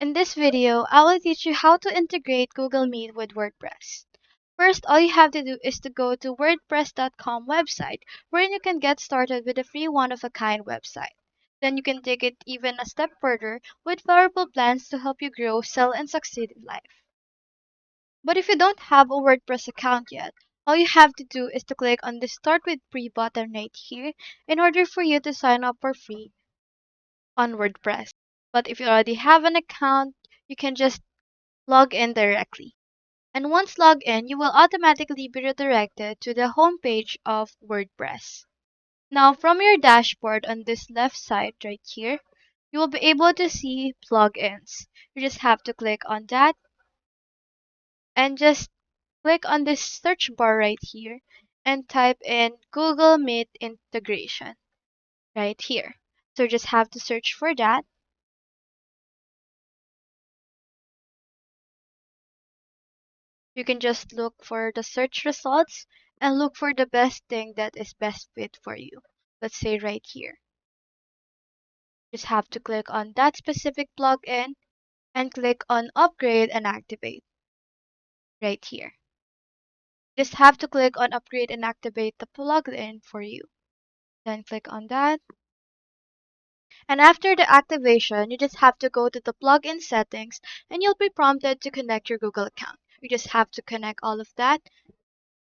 In this video, I will teach you how to integrate Google Meet with WordPress. First, all you have to do is to go to wordpress.com website, where you can get started with a free one-of-a-kind website. Then you can take it even a step further with valuable plans to help you grow, sell, and succeed in life. But if you don't have a WordPress account yet, all you have to do is to click on the Start with Free button right here in order for you to sign up for free on WordPress. But if you already have an account, you can just log in directly. And once logged in, you will automatically be redirected to the homepage of WordPress. Now, from your dashboard on this left side right here, you will be able to see plugins. You just have to click on that and just click on this search bar right here and type in Google Meet integration right here. So you just have to search for that. You can just look for the search results and look for the best thing that is best fit for you. Let's say right here. Just have to click on that specific plugin and click on upgrade and activate right here. Just have to click on upgrade and activate the plugin for you. Then click on that. And after the activation, you just have to go to the plugin settings and you'll be prompted to connect your Google account. You just have to connect all of that.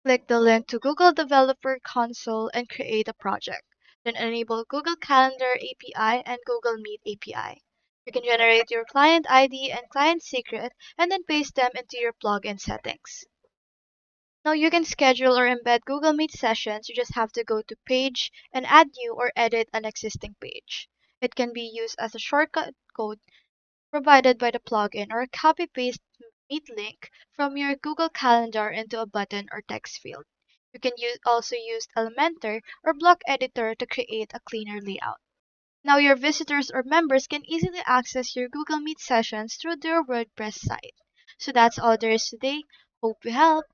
Click the link to Google Developer Console and create a project. Then enable Google Calendar API and Google Meet API. You can generate your client ID and client secret and then paste them into your plugin settings. Now you can schedule or embed Google Meet sessions. You just have to go to Page and add new or edit an existing page. It can be used as a shortcut code provided by the plugin or copy-paste Meet link from your Google Calendar into a button or text field. You can also use Elementor or Block Editor to create a cleaner layout. Now your visitors or members can easily access your Google Meet sessions through their WordPress site. So that's all there is today. Hope you helped.